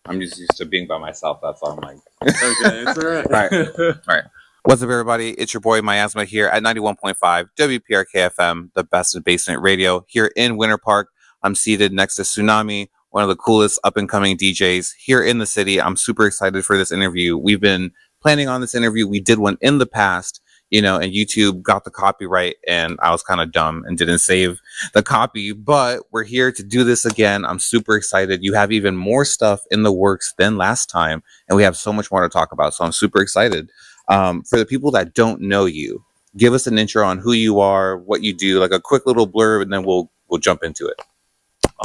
I'm just used to being by myself. That's all I'm like. Okay, it's all right. All right. All right. What's up, everybody? It's your boy Miasma here at 91.5 WPRK FM, the best in basement radio here in Winter Park. I'm seated next to Tsunami, one of the coolest up and coming DJs here in the city. I'm super excited for this interview. We've been planning on this interview. We did one in the past, and YouTube got the copyright, and I was kind of dumb and didn't save the copy, but we're here to do this again. I'm super excited. You have even more stuff in the works than last time, and we have so much more to talk about. So I'm super excited. For the people that don't know you, give us an intro on who you are, what you do, like a quick little blurb, and then we'll jump into it.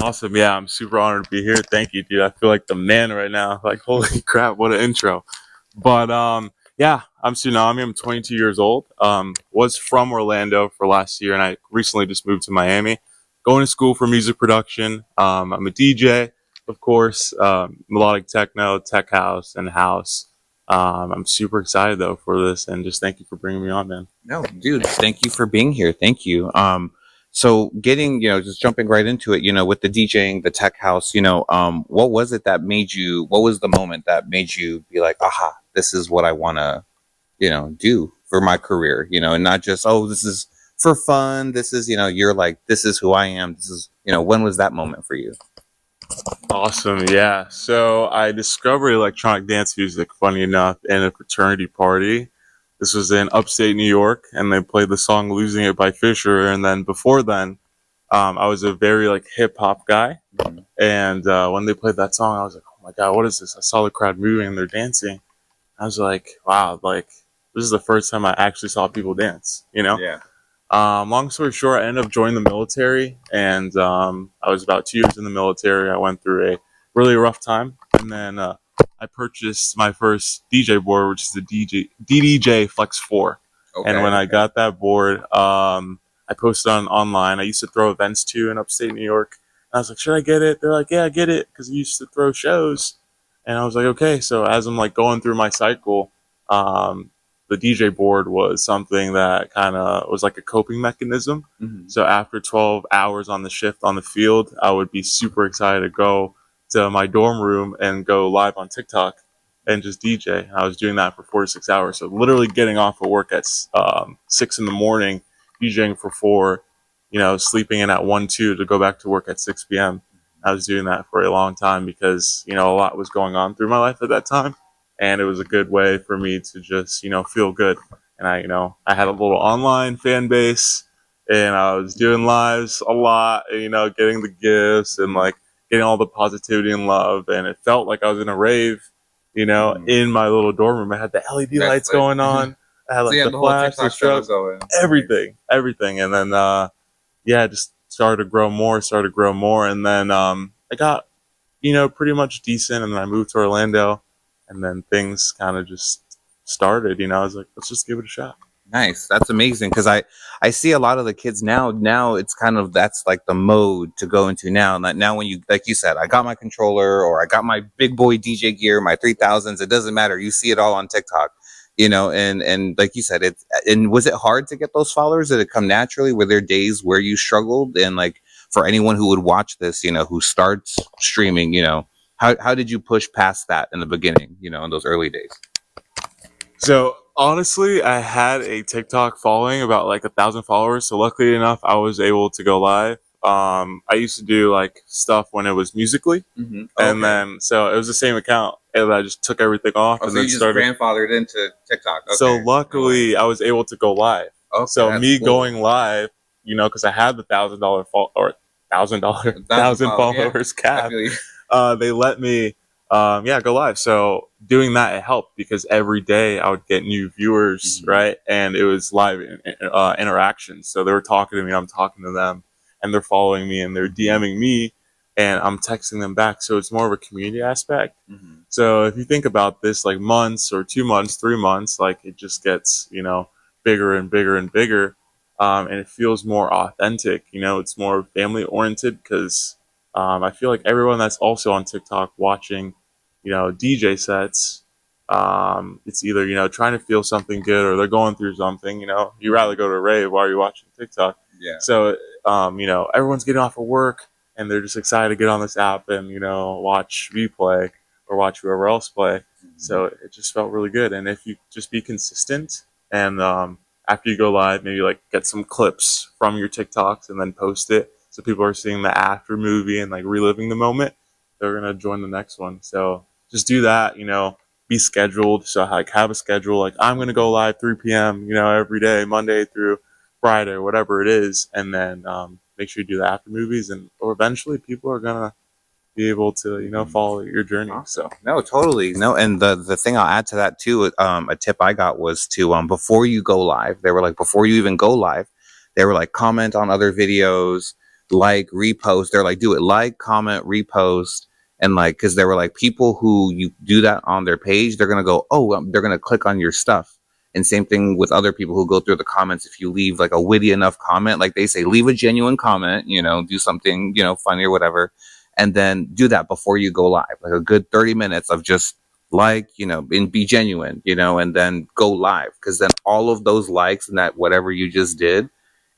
Awesome. Yeah, I'm super honored to be here. Thank you, dude. I feel like the man right now. Like, holy crap, what an intro. But yeah, I'm Tsunami. I'm 22 years old. Was from Orlando for last year, and I recently just moved to Miami. Going to school for music production. I'm a DJ, of course. Melodic techno, tech house, and house. I'm super excited though for this, and just thank you for bringing me on, man. No, dude, thank you for being here. Thank you. So getting, just jumping right into it, with the DJing, the tech house, what was it that made you, what was the moment that made you be like, aha, this is what I want to, do for my career, and not just, oh, this is for fun. This is, you're like, this is who I am. This is, when was that moment for you? Awesome, yeah. So I discovered electronic dance music, funny enough, in a fraternity party. This was in upstate New York, and they played the song "Losing It" by Fisher. And then before then, I was a very hip hop guy. And when they played that song, I was like, "Oh my god, what is this?" I saw the crowd moving and they're dancing. I was like, "Wow, this is the first time I actually saw people dance." Yeah. Long story short, I ended up joining the military, and I was about 2 years in the military. I went through a really rough time, and then I purchased my first DJ board, which is the DDJ Flex 4. Okay. And when I got that board, I posted online. I used to throw events too in upstate New York. And I was like, should I get it? They're like, yeah, get it, because I used to throw shows. And I was like, okay. So as I'm going through my cycle, the DJ board was something that kind of was like a coping mechanism. Mm-hmm. So after 12 hours on the shift on the field, I would be super excited to go to my dorm room and go live on TikTok and just DJ. I was doing that for 4 to 6 hours. So literally getting off of work at 6 in the morning, DJing for 4, sleeping in at 1, 2 to go back to work at 6 p.m. I was doing that for a long time because, a lot was going on through my life at that time. And it was a good way for me to just, feel good. And I had a little online fan base, and I was doing lives a lot, and, getting the gifts and getting all the positivity and love. And it felt like I was in a rave, in my little dorm room. I had the LED lights going on. I had So the flash, the strokes, everything. And then, it just started to grow more. And then I got, pretty much decent. And then I moved to Orlando. And then things kind of just started, I was like, let's just give it a shot. Nice. That's amazing. Because I see a lot of the kids now it's kind of, that's like the mode to go into now. Now when you, like you said, I got my controller or I got my big boy DJ gear, my 3000s, it doesn't matter. You see it all on TikTok, and like you said, and was it hard to get those followers? Did it come naturally? Were there days where you struggled? And for anyone who would watch this, who starts streaming, how did you push past that in the beginning, in those early days? So honestly, I had a TikTok following about 1,000 followers. So luckily enough, I was able to go live. I used to do stuff when it was Musically, and then so it was the same account, and I just took everything off and so then you just started grandfathered into TikTok. Okay. So luckily, I was able to go live. Okay, so me cool. going live, because I had the $1,000 followers cap. They let me go live. So doing that, it helped because every day I would get new viewers, right? And it was live interactions. So they were talking to me, I'm talking to them, and they're following me and they're DMing me, and I'm texting them back. So it's more of a community aspect. So if you think about this, months or 2 months, 3 months, it just gets, bigger and bigger and bigger. And it feels more authentic, it's more family oriented because I feel like everyone that's also on TikTok watching, DJ sets, it's either, trying to feel something good or they're going through something, you rather go to a rave while you're watching TikTok. Yeah. So, everyone's getting off of work and they're just excited to get on this app and, watch me play. or watch whoever else play. So it just felt really good. And if you just be consistent and after you go live, maybe like get some clips from your TikToks and then post it so people are seeing the after movie and like reliving the moment, they're gonna join the next one. So just do that, be scheduled. So like have a schedule, like I'm gonna go live 3 p.m. Every day, Monday through Friday or whatever it is, and then make sure you do the after movies, and or eventually people are gonna be able to follow your journey. So no, totally no. And the thing I'll add to that too, a tip I got was to before you go live, they were like, before you even go live, they were like, comment on other videos, like, repost. They're like, do it, like, comment, repost. And like, because they were like, people who you do that on their page, they're gonna go, oh, they're gonna click on your stuff. And same thing with other people who go through the comments. If you leave like a witty enough comment, like they say, leave a genuine comment, do something, funny or whatever, and then do that before you go live, like a good 30 minutes of just like, and be genuine, and then go live. Because then all of those likes and that whatever you just did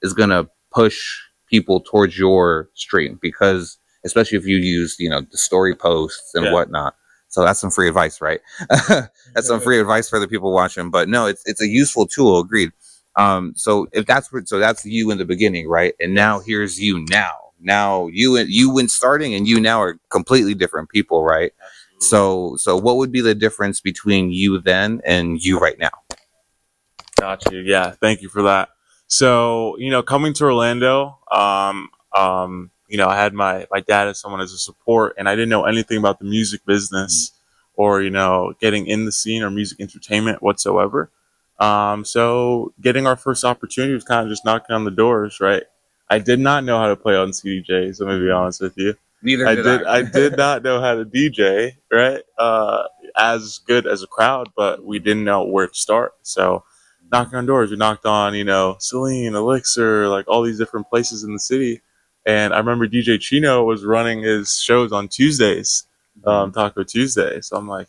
is going to push people towards your stream, because especially if you use, the story posts and whatnot. So that's some free advice, right? That's some free advice for the people watching. But no, it's a useful tool. Agreed. So if that's that's you in the beginning, right? And now here's you now. Now you when starting and you now are completely different people, right? Absolutely. So what would be the difference between you then and you right now? Got you. Yeah, thank you for that. So coming to Orlando, I had my dad as someone as a support, and I didn't know anything about the music business or getting in the scene or music entertainment whatsoever. So getting our first opportunity was kind of just knocking on the doors, right? I did not know how to play on CDJs. I'm gonna be honest with you. Neither did I. I did not know how to DJ, right? As good as a crowd, but we didn't know where to start. So knocking on doors, we knocked on, Celine, Elixir, like all these different places in the city. And I remember DJ Chino was running his shows on Tuesdays, Taco Tuesday. So I'm like,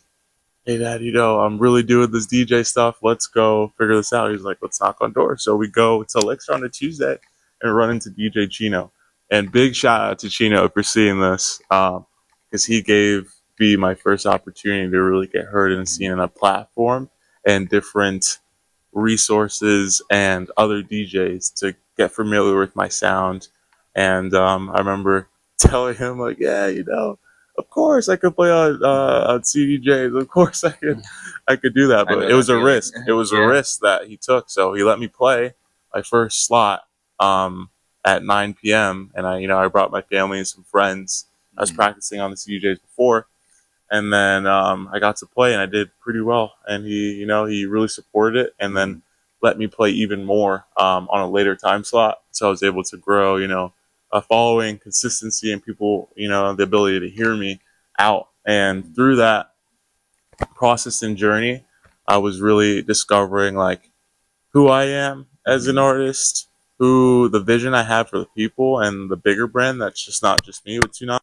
hey, Dad, I'm really doing this DJ stuff. Let's go figure this out. He's like, let's knock on doors. So we go to Elixir on a Tuesday and run into DJ Chino. And big shout out to Chino if you're seeing this, because he gave me my first opportunity to really get heard and seen on a platform and different resources and other DJs to get familiar with my sound. And I remember telling him like, yeah, of course I could play on CDJs. Of course I could do that, but it was a risk. It was a risk that he took. So he let me play my first slot at 9 p.m. And I brought my family and some friends. I was practicing on the CDJs before. And then I got to play, and I did pretty well. And he really supported it, and then let me play even more on a later time slot. So I was able to grow, a following, consistency, and people, the ability to hear me out. And through that process and journey, I was really discovering like who I am as an artist, who the vision I have for the people, and the bigger brand that's just not just me with Tsunami.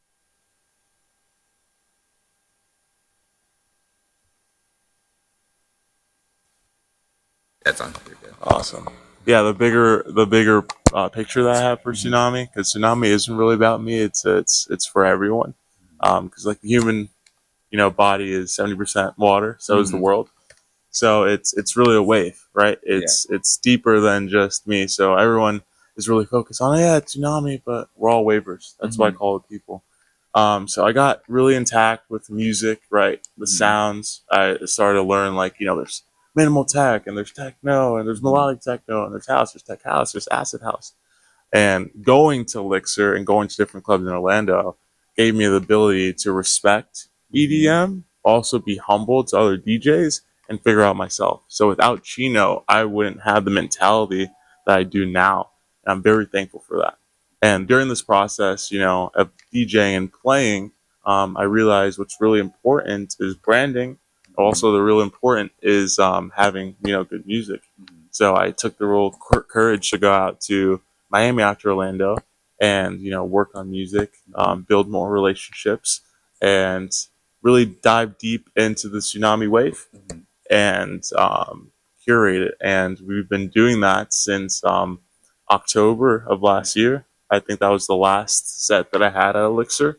That's on. Awesome. Yeah, the bigger picture that I have for Tsunami, because Tsunami isn't really about me. It's for everyone. Because like the human, body is 70% water, so is the world. So it's really a wave, right? It's deeper than just me. So everyone is really focused on Tsunami, but we're all wavers. That's what I call the people. So I got really intact with music, right? The sounds. I started to learn like there's minimal tech, and there's techno, and there's melodic techno, and there's house, there's tech house, there's acid house. And going to Elixir and going to different clubs in Orlando gave me the ability to respect EDM, also be humble to other DJs, and figure out myself. So without Chino, I wouldn't have the mentality that I do now. And I'm very thankful for that. And during this process, of DJing and playing, I realized what's really important is branding. Also, the real important is having good music. So I took the real courage to go out to Miami after Orlando and work on music, build more relationships, and really dive deep into the Tsunami wave and curate it. And we've been doing that since October of last year. I think that was the last set that I had at Elixir.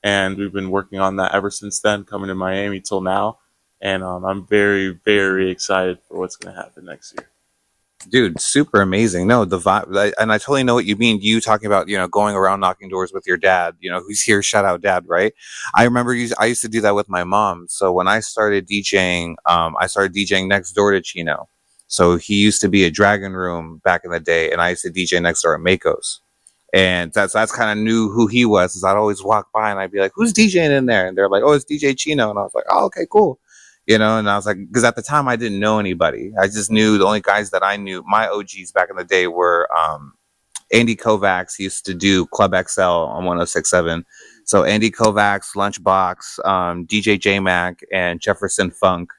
and we've been working on that ever since then, coming to Miami till now. And I'm very, very excited for what's going to happen next year. Dude, super amazing. No, the vibe, and I totally know what you mean. You talking about, going around knocking doors with your dad, who's here, shout out dad, right? I remember I used to do that with my mom. So when I started DJing next door to Chino. So he used to be a Dragon Room back in the day, and I used to DJ next door at Mako's. And that's kind of knew who he was. Is I'd always walk by and I'd be like, "Who's DJing in there?" And they're like, "Oh, it's DJ Chino." And I was like, "Oh, okay, cool." And I was like, because at the time I didn't know anybody. I just knew the only guys that I knew, my OGs back in the day were Andy Kovacs used to do Club XL on 106.7. So Andy Kovacs, Lunchbox, DJ J Mac, and Jefferson Funk.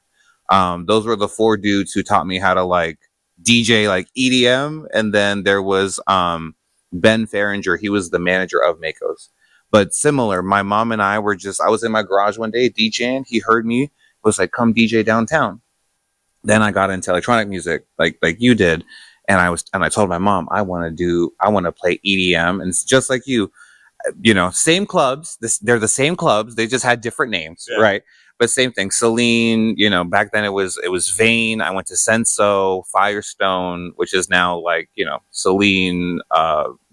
Those were the four dudes who taught me how to like DJ like EDM. And then there was Ben Farringer. He was the manager of Mako's. But similar, my mom and I I was in my garage one day DJing. He heard me, was like, "Come DJ downtown." Then I got into electronic music like you did. And I told my mom, I want to play EDM. And it's just like same clubs. They're the same clubs. They just had different names, yeah. Right? But same thing. Celine, back then it was Vane. I went to Senso, Firestone, which is now like, Celine,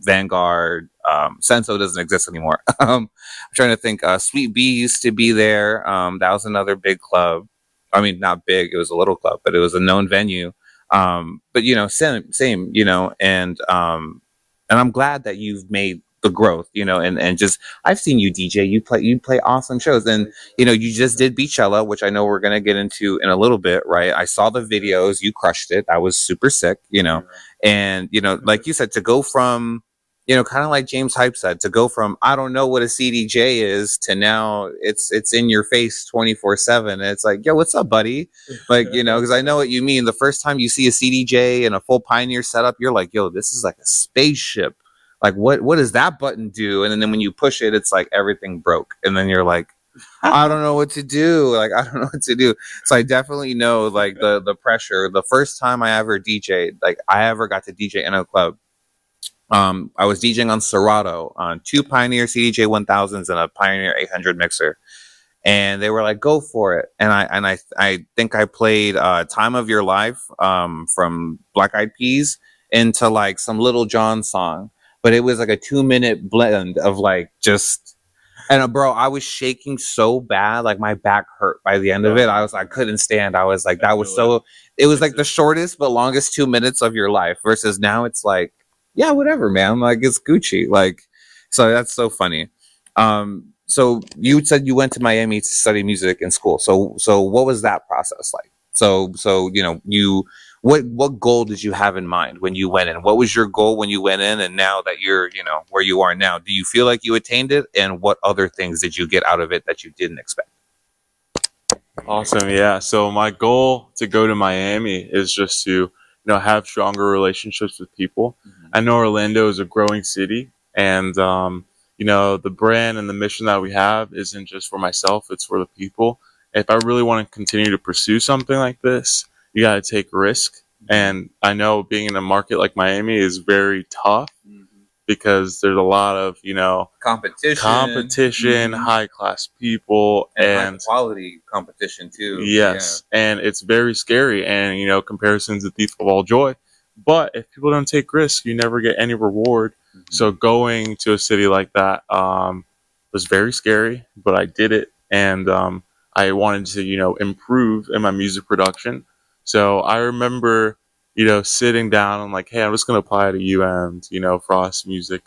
Vanguard. Senso doesn't exist anymore. I'm trying to think. Sweet Bee used to be there. That was another big club. I mean, not big. It was a little club, but it was a known venue. But same, and I'm glad that you've made the growth, and just I've seen you DJ. You play awesome shows, and you just did Beachella, which I know we're gonna get into in a little bit, right? I saw the videos. You crushed it. I was super sick, and like you said, to go from kind of like James Hype said, to go from I don't know what a CDJ is to now it's in your face 24/7. It's like, yo, what's up, buddy? Like, because I know what you mean. The first time you see a CDJ and a full Pioneer setup, you're like, yo, this is like a spaceship. Like, what does that button do? And then when you push it, it's like everything broke. And then you're like, I don't know what to do. Like, I don't know what to do. So I definitely know like the pressure. The first time I ever DJ'd, like I ever got to DJ in a club, I was DJing on Serato on 2 Pioneer CDJ 1000s and a Pioneer 800 mixer. And they were like, go for it. And I think I played Time of Your Life from Black Eyed Peas into like some Little John song. But it was like a 2-minute blend of like just, and bro, I was shaking so bad, like my back hurt by the end of it. I couldn't stand. I was like, it was like the shortest but longest 2 minutes of your life versus now it's like, yeah, whatever, man. Like it's Gucci. Like, so that's so funny. So you said you went to Miami to study music in school. So what was that process like? So what goal did you have in mind when you went in? What was your goal when you went in? And now that you're, where you are now, do you feel like you attained it? And what other things did you get out of it that you didn't expect? Awesome. Yeah. So my goal to go to Miami is just to, have stronger relationships with people. Mm-hmm. I know Orlando is a growing city, and, the brand and the mission that we have isn't just for myself, it's for the people. If I really want to continue to pursue something like this, you got to take risk. And I know being in a market like Miami is very tough because there's a lot of, competition, high class people and high quality competition too. Yes. Yeah. And it's very scary. And, comparison's a thief of all joy. But if people don't take risks, you never get any reward. Mm-hmm. So going to a city like that was very scary, but I did it. And I wanted to, improve in my music production. So I remember, sitting down and like, hey, I'm just going to apply to UM's, Frost Music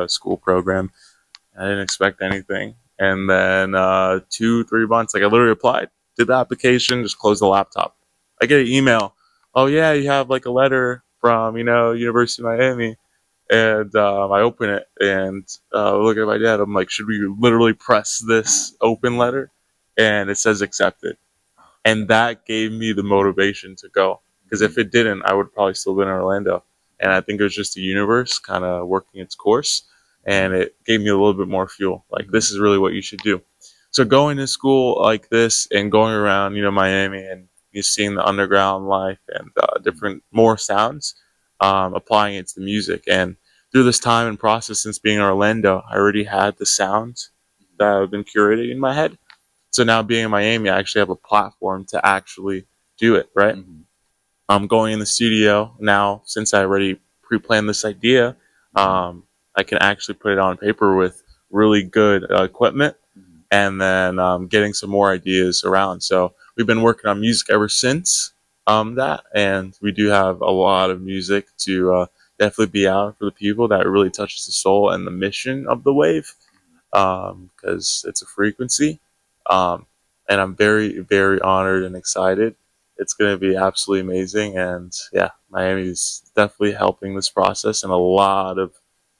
School program. I didn't expect anything. And then 2-3 months, like I literally applied, did the application, just closed the laptop. I get an email. Oh yeah, you have like a letter from, University of Miami. And I open it and look at my dad. I'm like, should we literally press this open letter? And it says accepted. And that gave me the motivation to go. Because if it didn't, I would probably still been in Orlando. And I think it was just the universe kind of working its course. And it gave me a little bit more fuel. Like, this is really what you should do. So going to school like this and going around, Miami and seeing the underground life and different more sounds, applying it to the music. And through this time and process since being in Orlando, I already had the sounds that I've been curating in my head. So now being in Miami, I actually have a platform to actually do it, right? I'm going in the studio now since I already pre-planned this idea. I can actually put it on paper with really good equipment, and then getting some more ideas around. So we've been working on music ever since that, and we do have a lot of music to definitely be out for the people that really touches the soul and the mission of the wave, because it's a frequency. Um, and I'm very, very honored and excited. It's going to be absolutely amazing. And yeah, Miami's definitely helping this process, and a lot of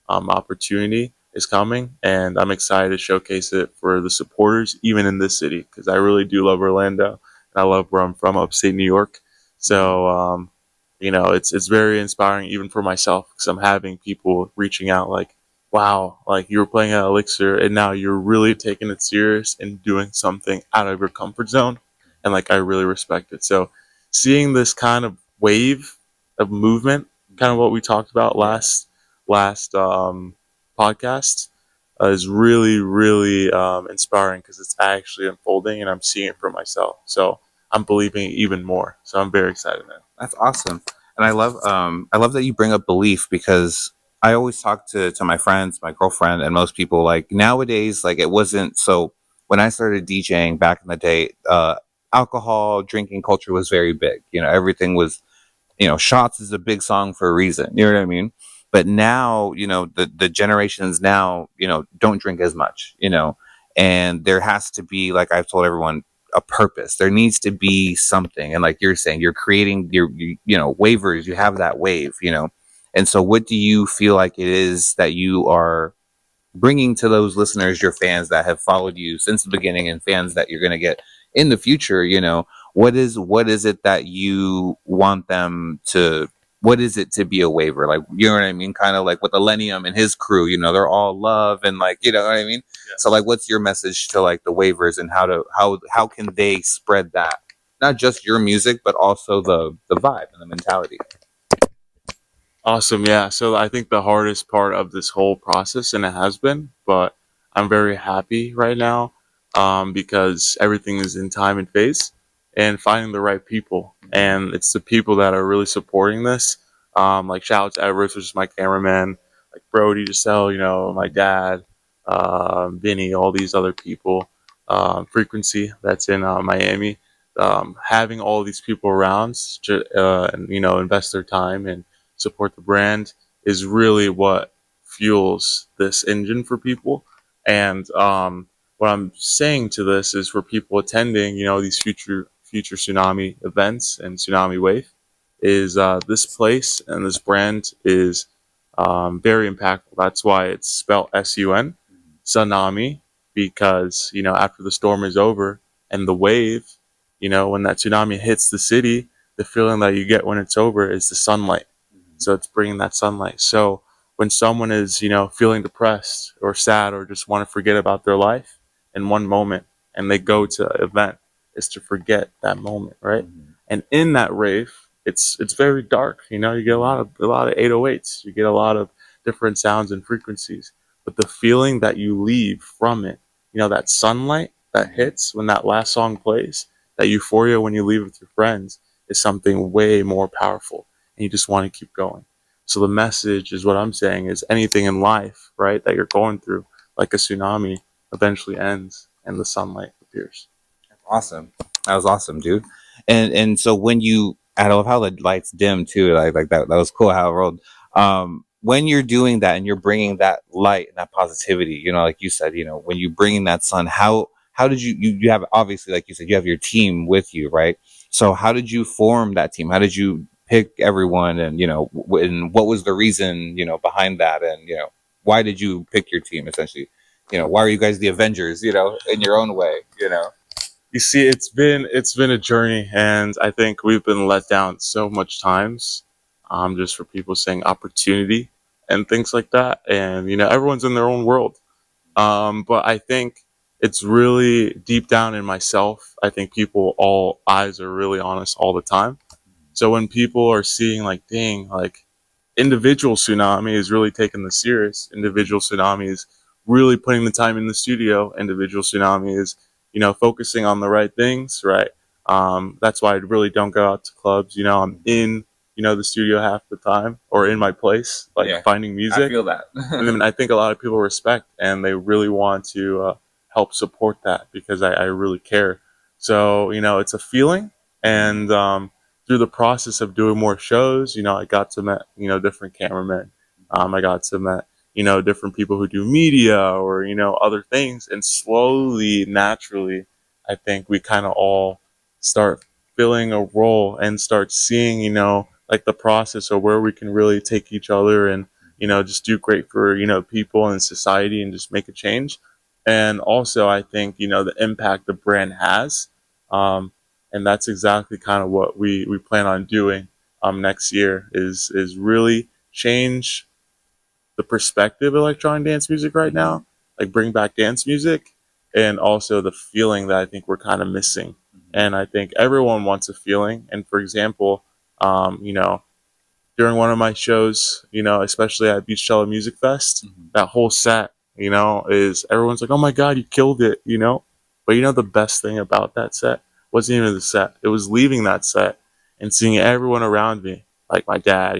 opportunity is coming. And I'm excited to showcase it for the supporters, even in this city, because I really do love Orlando. And I love where I'm from, upstate New York. So, it's very inspiring even for myself, because I'm having people reaching out like, wow, like you were playing at Elixir and now you're really taking it serious and doing something out of your comfort zone. And like, I really respect it. So seeing this kind of wave of movement, kind of what we talked about last podcast, is really, really inspiring, because it's actually unfolding and I'm seeing it for myself. So I'm believing even more. So I'm very excited, man. That's awesome. And I love that you bring up belief, because I always talk to my friends, my girlfriend, and most people, like nowadays, like it wasn't so when I started DJing back in the day, alcohol drinking culture was very big. Everything was, shots is a big song for a reason. You know what I mean? But now, the generations now, don't drink as much, and there has to be, like I've told everyone, a purpose. There needs to be something. And like you're saying, you're creating waivers, you have that wave, and so what do you feel like it is that you are bringing to those listeners, your fans that have followed you since the beginning, and fans that you're going to get in the future? What is it that you want them to, what is it to be a waiver? Like, you know what I mean? Kind of like with Millennium and his crew, they're all love, and like, you know what I mean? Yes. So like, what's your message to like the waivers, and how can they spread that? Not just your music, but also the vibe and the mentality. Awesome. Yeah. So I think the hardest part of this whole process, and it has been, but I'm very happy right now, because everything is in time and phase, and finding the right people. And it's the people that are really supporting this. Like shout out to Everest, which is my cameraman, like Brody, Giselle, my dad, Vinny, all these other people, Frequency that's in Miami. Having all these people around, and, invest their time and support the brand is really what fuels this engine for people. And what I'm saying to this is for people attending, these future tsunami events and tsunami wave, is this place and this brand is very impactful. That's why it's spelled SUN, tsunami, because after the storm is over and the wave, when that tsunami hits the city, the feeling that you get when it's over is the sunlight. So it's bringing that sunlight. So when someone is, feeling depressed or sad or just want to forget about their life in one moment, and they go to an event, is to forget that moment, right? And in that rave, it's very dark. You get a lot of 808s. You get a lot of different sounds and frequencies. But the feeling that you leave from it, that sunlight that hits when that last song plays, that euphoria when you leave with your friends, is something way more powerful, and you just want to keep going. So the message is, what I'm saying is, anything in life, right, that you're going through, like a tsunami, eventually ends and the sunlight appears. Awesome. That was awesome, dude. And so I love how the lights dim too. Like that was cool how it rolled. When you're doing that and you're bringing that light and that positivity, like you said, when you bringing that sun, how did you have, obviously, like you said, you have your team with you, right? So how did you form that team? How did you pick everyone, and and what was the reason behind that, and why did you pick your team, essentially? Why are you guys the Avengers? In your own way. You see, it's been a journey, and I think we've been let down so much times, just for people saying opportunity and things like that. And everyone's in their own world. But I think it's really deep down in myself. I think all eyes are really on us all the time. So when people are seeing like, dang, like individual tsunami is really taking this serious. Individual tsunami is really putting the time in the studio. Individual Tsunami is, focusing on the right things, right? That's why I really don't go out to clubs. I'm in, the studio half the time, or in my place, like finding music. I feel that. And then I think a lot of people respect and they really want to help support that because I really care. So, it's a feeling. And through the process of doing more shows, I got to meet, different cameramen. I got to meet, different people who do media or, other things. And slowly, naturally, I think we kind of all start filling a role and start seeing, like the process of where we can really take each other and, just do great for, people and society and just make a change. And also, I think, the impact the brand has. And that's exactly kind of what we plan on doing next year is really change the perspective of electronic dance music right now, like bring back dance music and also the feeling that I think we're kind of missing. And I think everyone wants a feeling. And for example, during one of my shows, especially at Beach Cellar Music Fest, that whole set, is everyone's like, oh my God, you killed it. But the best thing about that set wasn't even the set. It was leaving that set and seeing everyone around me, like my dad,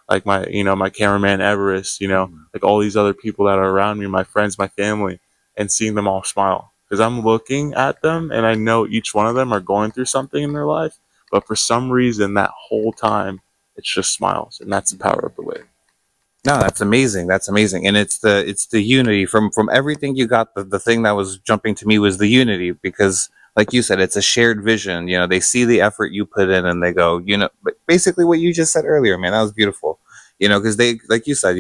like my cameraman Everest, like all these other people that are around me, my friends, my family, and seeing them all smile. Because I'm looking at them and I know each one of them are going through something in their life. But for some reason, that whole time, it's just smiles, and that's the power of the wave. No, that's amazing. That's amazing, and it's the unity from everything you got. The thing that was jumping to me was the unity because, like you said, it's a shared vision. They see the effort you put in, and they go, but basically what you just said earlier, man, that was beautiful. Because they, like you said,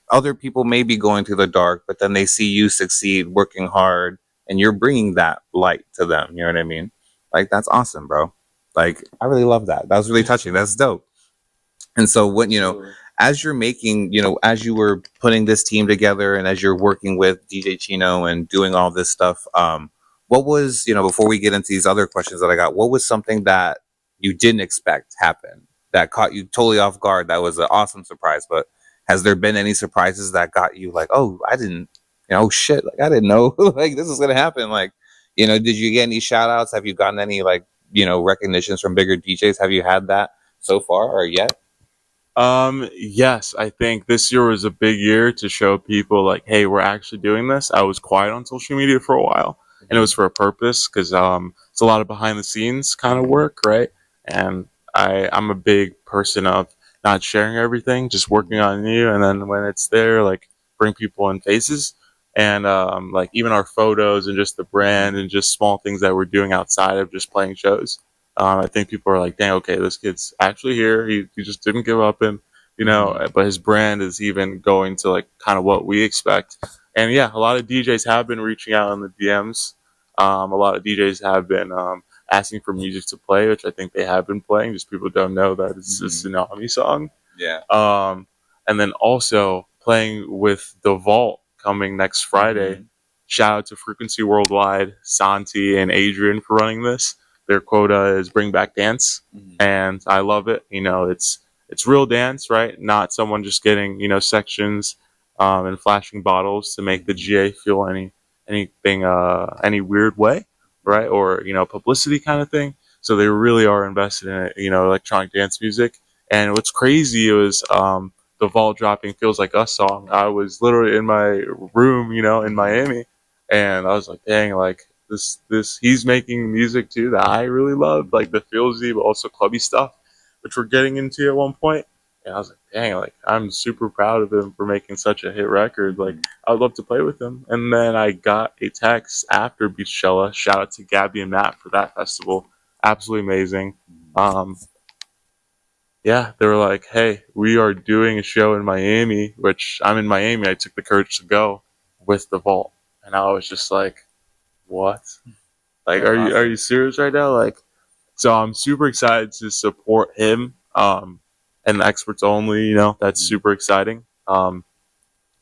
other people may be going through the dark, but then they see you succeed, working hard, and you're bringing that light to them. You know what I mean? Like that's awesome, bro. Like I really love that. That was really touching. That's dope. And so what, as you're making, as you were putting this team together and as you're working with DJ Chino and doing all this stuff, what was, before we get into these other questions that I got, what was something that you didn't expect happen that caught you totally off guard? That was an awesome surprise. But has there been any surprises that got you like, oh, I didn't, oh shit, like I didn't know like this is gonna happen? Like, did you get any shout outs? Have you gotten any like, recognitions from bigger DJs? Have you had that so far or yet? Yes, I think this year was a big year to show people like, hey, we're actually doing this. I was quiet on social media for a while, and it was for a purpose because it's a lot of behind the scenes kind of work, right? And I'm a big person of not sharing everything, just working on you, and then when it's there, like bring people in faces, and like even our photos and just the brand and just small things that we're doing outside of just playing shows. I think people are like, dang, okay, this kid's actually here. He just didn't give up, and but his brand is even going to like kind of what we expect. And yeah, a lot of DJs have been reaching out in the DMs. A lot of DJs have been asking for music to play, which I think they have been playing. Just people don't know that it's a Tsunami song. Yeah. And then also playing with the Vault coming next Friday. Shout out to Frequency Worldwide, Santi, and Adrian for running this. Their quota is bring back dance, and I love it. It's real dance, right? Not someone just getting sections and flashing bottles to make the GA feel anything any weird way, right? Or publicity kind of thing. So they really are invested in it, electronic dance music. And what's crazy was the Vault dropping "Feels Like Us" song. I was literally in my room, in Miami, and I was like, dang, like. This he's making music too that I really love, like the feelsy but also clubby stuff, which we're getting into at one point. And I was like, dang, like I'm super proud of him for making such a hit record. Like I'd love to play with him. And then I got a text after Beachella. Shout out to Gabby and Matt for that festival. Absolutely amazing. Yeah, they were like, hey, we are doing a show in Miami, which I'm in Miami. I took the courage to go with the Vault. And I was just like, what? Like, are you serious right now? Like, so I'm super excited to support him, and the experts only. That's super exciting. And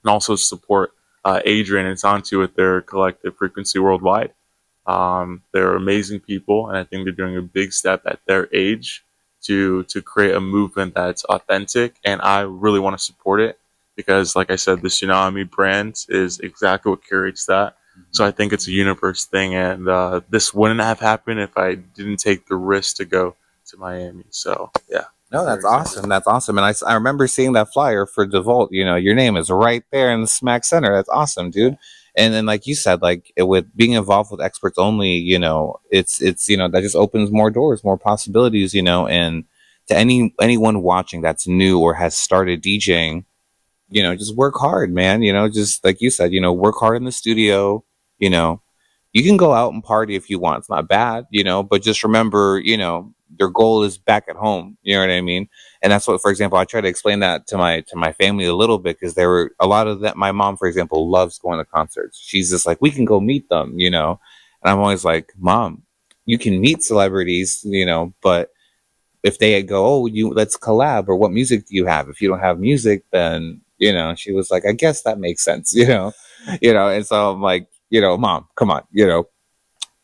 also support Adrian and Santu with their collective Frequency Worldwide. They're amazing people, and I think they're doing a big step at their age to create a movement that's authentic, and I really want to support it. because, like I said, the Tsunami brand is exactly what curates that. So I think it's a universe thing, and this wouldn't have happened if I didn't take the risk to go to Miami. So yeah. No, that's awesome. That's awesome. And I remember seeing that flyer for DeVault. You know, your name is right there in the smack center. That's awesome, dude. And then, like you said, like with being involved with experts only, you know, it's you know that just opens more doors, more possibilities, you know. And to anyone watching that's new or has started DJing, you know, just work hard, man. You know, just like you said, you know, work hard in the studio. You know, you can go out and party if you want. It's not bad, you know, but just remember, you know, your goal is back at home. You know what I mean? And that's what, for example, I try to explain that to my family a little bit, because there were a lot of that. My mom, for example, loves going to concerts. She's just like, we can go meet them, you know. And I'm always like, Mom, you can meet celebrities, you know, but if they go, oh, you let's collab, or what music do you have? If you don't have music, then you know. She was like, I guess that makes sense, you know. And so I'm like, you know, Mom, come on, you know.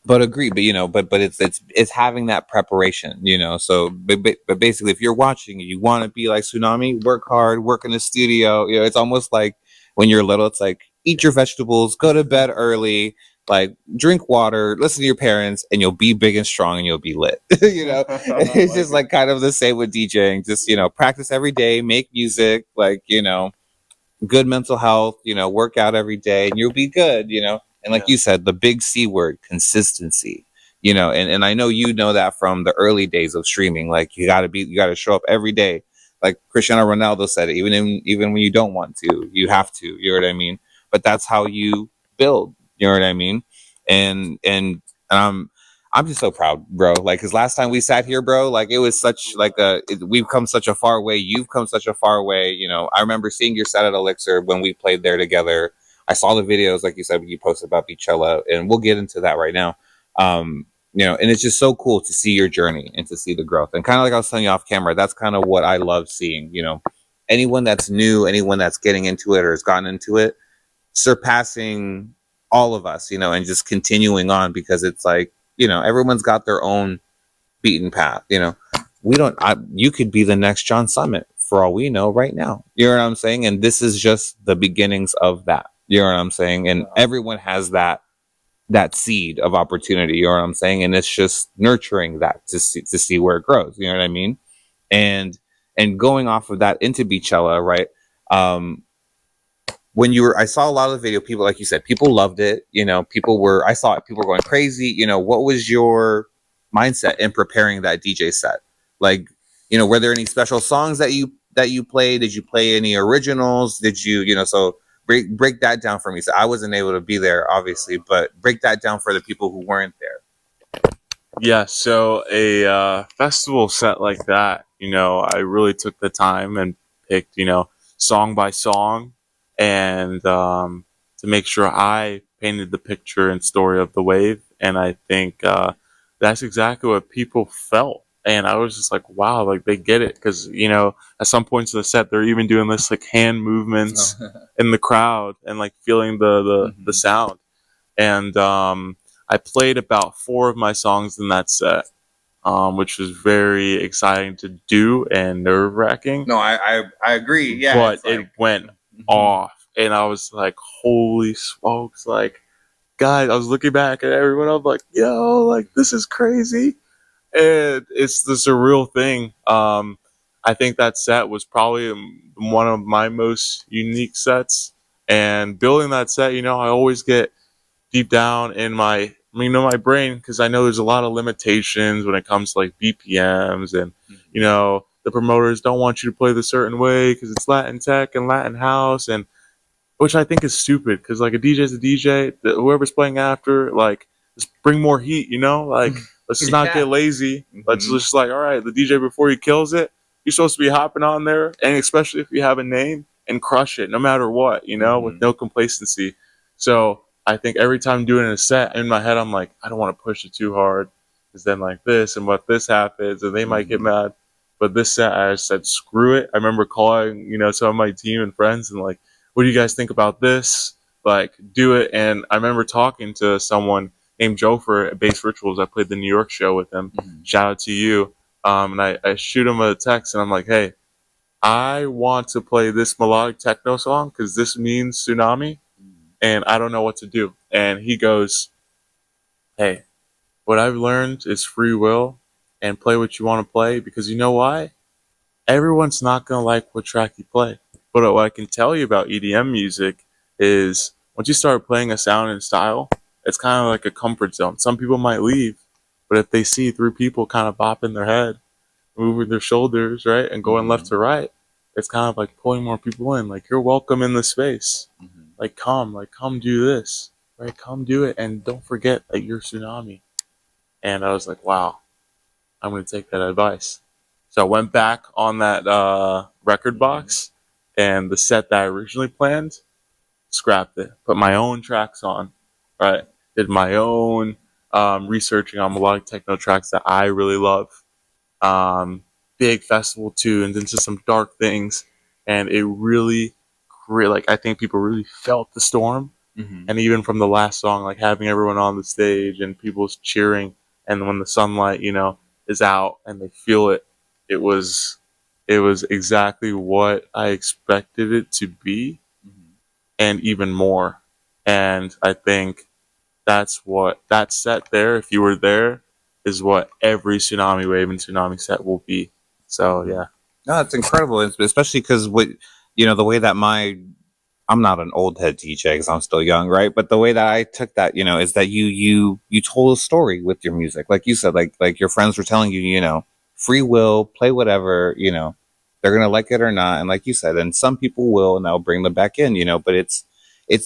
But agree, but you know, but it's having that preparation, you know. So, but basically, if you're watching, you want to be like Tsunami, work hard, work in the studio. You know, it's almost like when you're little, it's like eat your vegetables, go to bed early, like drink water, listen to your parents, and you'll be big and strong, and you'll be lit. You know, it's just like kind of the same with DJing. Just you know, practice every day, make music, like you know, good mental health, you know, work out every day and you'll be good, you know. And like you said, the big C word, consistency, you know, and I know you know that from the early days of streaming. Like you gotta show up every day. Like Cristiano Ronaldo said it, even when you don't want to, you have to, you know what I mean? But that's how you build, you know what I mean? And I'm just so proud, bro. Like, cause last time we sat here, bro, like it was such like we've come such a far way. You've come such a far way. You know, I remember seeing your set at Elixir when we played there together. I saw the videos, like you said, when you posted about Beachella, and we'll get into that right now. You know, and it's just so cool to see your journey and to see the growth. And kind of like I was telling you off camera, that's kind of what I love seeing. You know, anyone that's new, anyone that's getting into it or has gotten into it, surpassing all of us, you know, and just continuing on, because it's like, you know, everyone's got their own beaten path. You know, you could be the next John Summit for all we know right now. You know what I'm saying? And this is just the beginnings of that. You know what I'm saying? And everyone has that seed of opportunity. You know what I'm saying? And it's just nurturing that to see where it grows. You know what I mean? And going off of that into Beachella, right? When I saw a lot of the video, people, like you said, people loved it. You know, I saw it, people were going crazy. You know, what was your mindset in preparing that DJ set? Like, you know, were there any special songs that you played? Did you play any originals? Did you, you know, so break that down for me. So I wasn't able to be there, obviously, but break that down for the people who weren't there. Yeah, so a festival set like that, you know, I really took the time and picked, you know, song by song, and to make sure I painted the picture and story of the wave. And I think that's exactly what people felt. And I was just like, wow, like they get it. Because, you know, at some points of the set, they're even doing this like hand movements in the crowd and like feeling the sound. And I played about 4 of my songs in that set, which was very exciting to do and nerve wracking. No, I agree. Yeah, but it went off, and I was like, "Holy smokes!" Like, guys, I was looking back at everyone. I'm like, "Yo, like this is crazy," and it's the surreal thing. I think that set was probably one of my most unique sets, and building that set, you know, I always get deep down in my my brain, because I know there's a lot of limitations when it comes to like BPMs, and you know the promoters don't want you to play the certain way because it's Latin tech and Latin house, and which I think is stupid, because like a DJ is a DJ. Whoever's playing after, like, just bring more heat, you know, like let's just not get lazy. Let's just like, all right, the DJ before he kills it, you're supposed to be hopping on there, and especially if you have a name, and crush it no matter what, you know, with no complacency. So I think every time doing a set in my head, I'm like, I don't want to push it too hard, because then like this and what this happens, and they might get mad. But this set, I said, screw it. I remember calling, you know, some of my team and friends and like, what do you guys think about this? Like, do it. And I remember talking to someone named Joe at Bass Rituals. I played the New York show with him. Shout out to you. And I shoot him a text, and I'm like, hey, I want to play this melodic techno song because this means tsunami, and I don't know what to do. And he goes, hey, what I've learned is free will and play what you want to play because you know why? Everyone's not going to like what track you play. But what I can tell you about EDM music is once you start playing a sound and style, it's kind of like a comfort zone. Some people might leave, but if they see three people kind of bopping their head, moving their shoulders, right, and going left to right, it's kind of like pulling more people in. Like, you're welcome in the space. Like, come do this, right? Come do it, and don't forget that you're tsunami. And I was like, wow, I'm going to take that advice. So I went back on that record box, and the set that I originally planned, scrapped it. Put my own tracks on, right? Did my own researching on melodic techno tracks that I really love. Um, Big festival tunes into some dark things, and it really, like I think people really felt the storm. And even from the last song, like having everyone on the stage and people cheering, and when the sunlight, is out and they feel it, it was it was exactly what I expected it to be, and even more. And I think that's what that set there, if you were there, is what every tsunami wave and tsunami set will be. So yeah. No, it's incredible, especially because the way that I'm not an old head DJ because I'm still young, right? But the way that I took that, is that you told a story with your music, like you said, like your friends were telling you, free will, play whatever, they're gonna like it or not, and like you said, and some people will, and they'll bring them back in, but it's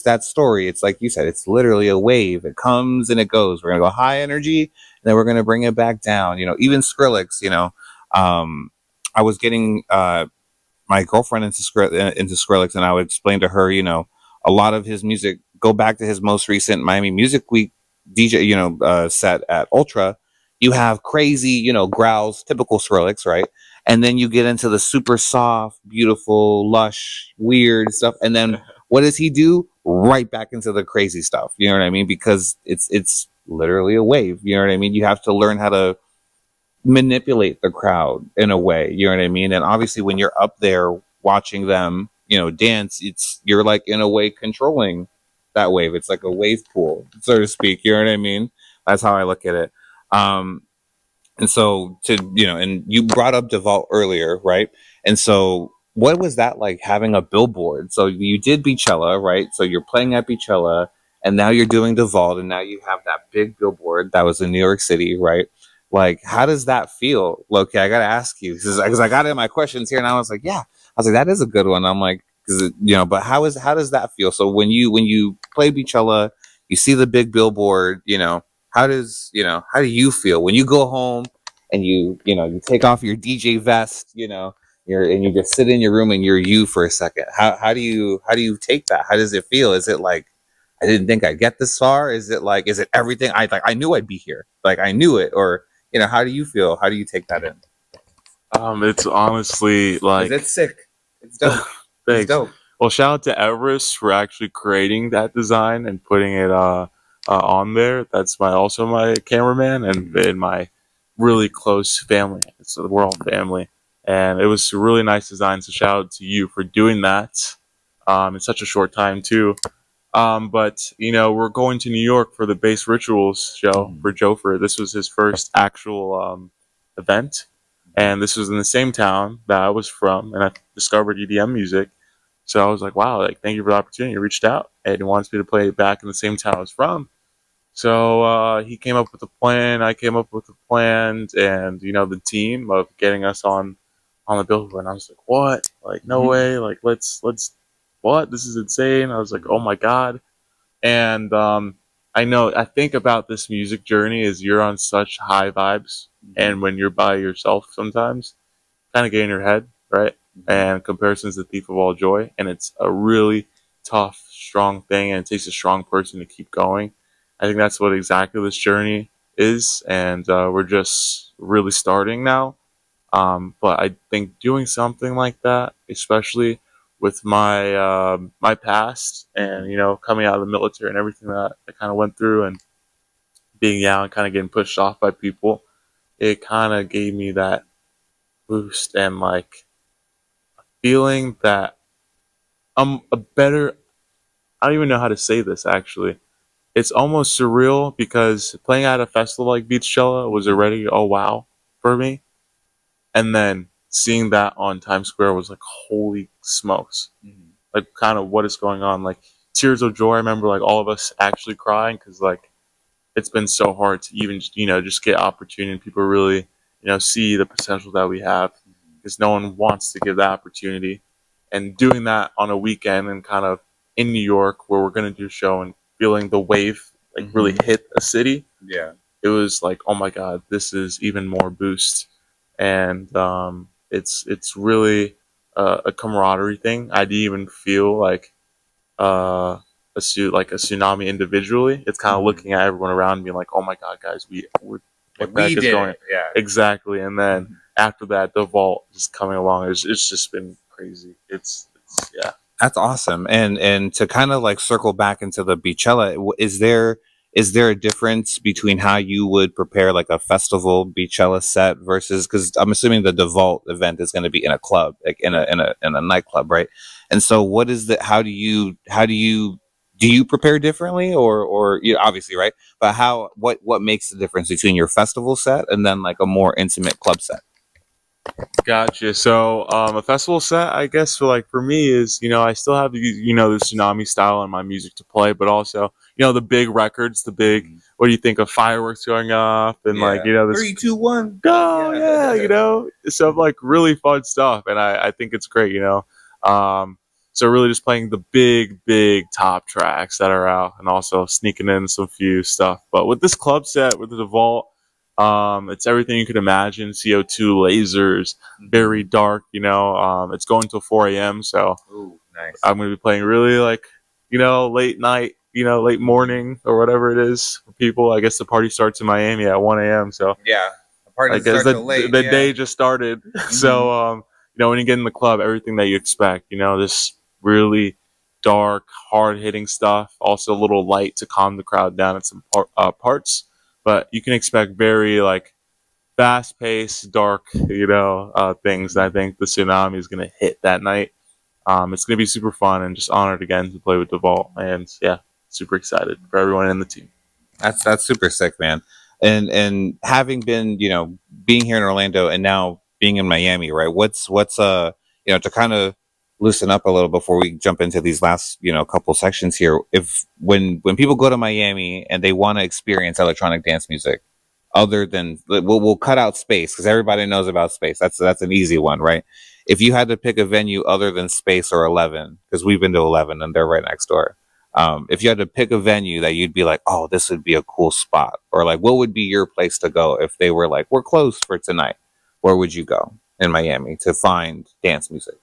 that story. It's like you said, it's literally a wave. It comes and it goes. We're gonna go high energy, and then we're gonna bring it back down. Even Skrillex, um, I was getting my girlfriend into Skrillex, and I would explain to her, a lot of his music. Go back to his most recent Miami Music Week DJ, set at Ultra. You have crazy, growls, typical Skrillex, right? And then you get into the super soft, beautiful, lush, weird stuff, and then what does he do? Right back into the crazy stuff. You know what I mean? Because it's literally a wave. You know what I mean? You have to learn how to manipulate the crowd in a way, you know what I mean? And obviously when you're up there watching them, dance, you're like in a way controlling that wave. It's like a wave pool, so to speak, you know what I mean? That's how I look at it. Um and so and you brought up DeVault earlier, right? And so what was that like having a billboard? So you did Beachella, right? So you're playing at Beachella, and now you're doing DeVault, and now you have that big billboard that was in New York City, right? Like, how does that feel, Loki? I gotta ask you because I got it in my questions here, and I was like, yeah, I was like, that is a good one. I'm like, because but how does that feel? So when you play Beachella, you see the big billboard, how do you feel when you go home and you take off your DJ vest, you just sit in your room and you're you for a second? How do you take that? How does it feel? Is it like, I didn't think I'd get this far? Is it like, is it everything? I knew I'd be here. Like, I knew it. Or, how do you feel? How do you take that in? It's honestly like, It's sick. It's dope. It's thanks. dope. Well, shout out to Everest for actually creating that design and putting it on there. That's also my cameraman and my really close family. We're all family, and it was a really nice design. So shout out to you for doing that in such a short time too. But we're going to New York for the Bass Rituals show for Jofer. This was his first actual event, and this was in the same town that I was from, and I discovered EDM music. So I was like, wow, like thank you for the opportunity. He reached out and he wants me to play back in the same town I was from. So he came up with a plan. I came up with a plan, and the team of getting us on the billboard. And I was like, what? Like, no way. Like, let's what? This is insane. I was like, oh my god. And I think about this music journey is you're on such high vibes, and when you're by yourself, sometimes kind of get in your head, right? And comparison's the thief of all joy, and it's a really tough, strong thing, and it takes a strong person to keep going. I think that's what exactly this journey is, and we're just really starting now. But I think doing something like that, especially with my past and coming out of the military and everything that I kind of went through and being young and kind of getting pushed off by people, it kind of gave me that boost and like feeling that I'm a better. I don't even know how to say this actually. It's almost surreal because playing at a festival like Beachella was already a wow for me, and then seeing that on Times Square was like, holy smokes! Like, kind of what is going on? Like, tears of joy. I remember like all of us actually crying because like it's been so hard to even just get opportunity. People really see the potential that we have because no one wants to give that opportunity. And doing that on a weekend and kind of in New York where we're gonna do a show and feeling the wave like really hit a city. Yeah. It was like, oh my god, this is even more boost, and it's really a camaraderie thing. I didn't even feel like like a tsunami individually. It's kind of looking at everyone around me like, oh my god, guys, we're what the heck is going? Yeah. Exactly. And then after that, the vault just coming along. It's just been crazy. It's yeah. That's awesome. And to kind of like circle back into the Beachella, is there a difference between how you would prepare like a festival Beachella set versus, because I'm assuming the DeVault event is going to be in a club, like in a nightclub, right? And so what is the do you prepare differently, or obviously, right? But what makes the difference between your festival set and then like a more intimate club set? Gotcha. So, a festival set, I guess, for me is, I still have the tsunami style in my music to play, but also, the big records, the big, what do you think of fireworks going off and this 3, 2, 1, go, some like really fun stuff, and I think it's great. So really just playing the big top tracks that are out, and also sneaking in some few stuff. But with this club set, with the vault. It's everything you could imagine. CO2 lasers, very dark. It's going till 4 a.m. So Ooh, nice. I'm going to be playing really late night, late morning or whatever it is for people. I guess the party starts in Miami at 1 a.m. So Yeah, the party I guess the day just started. So when you get in the club, everything that you expect. This really dark, hard hitting stuff. Also a little light to calm the crowd down at some parts. But you can expect very fast paced, dark, things. I think the tsunami is gonna hit that night. It's gonna be super fun and just honored again to play with the vault. And yeah, super excited for everyone in the team. That's super sick, man. And having been, being here in Orlando and now being in Miami, right? What's to kind of loosen up a little before we jump into these last, couple sections here. If when people go to Miami and they want to experience electronic dance music, other than we'll cut out Space because everybody knows about Space. That's an easy one, right? If you had to pick a venue other than Space or 11, because we've been to 11 and they're right next door. If you had to pick a venue that you'd be like, oh, this would be a cool spot, or like, what would be your place to go if they were like, we're closed for tonight? Where would you go in Miami to find dance music?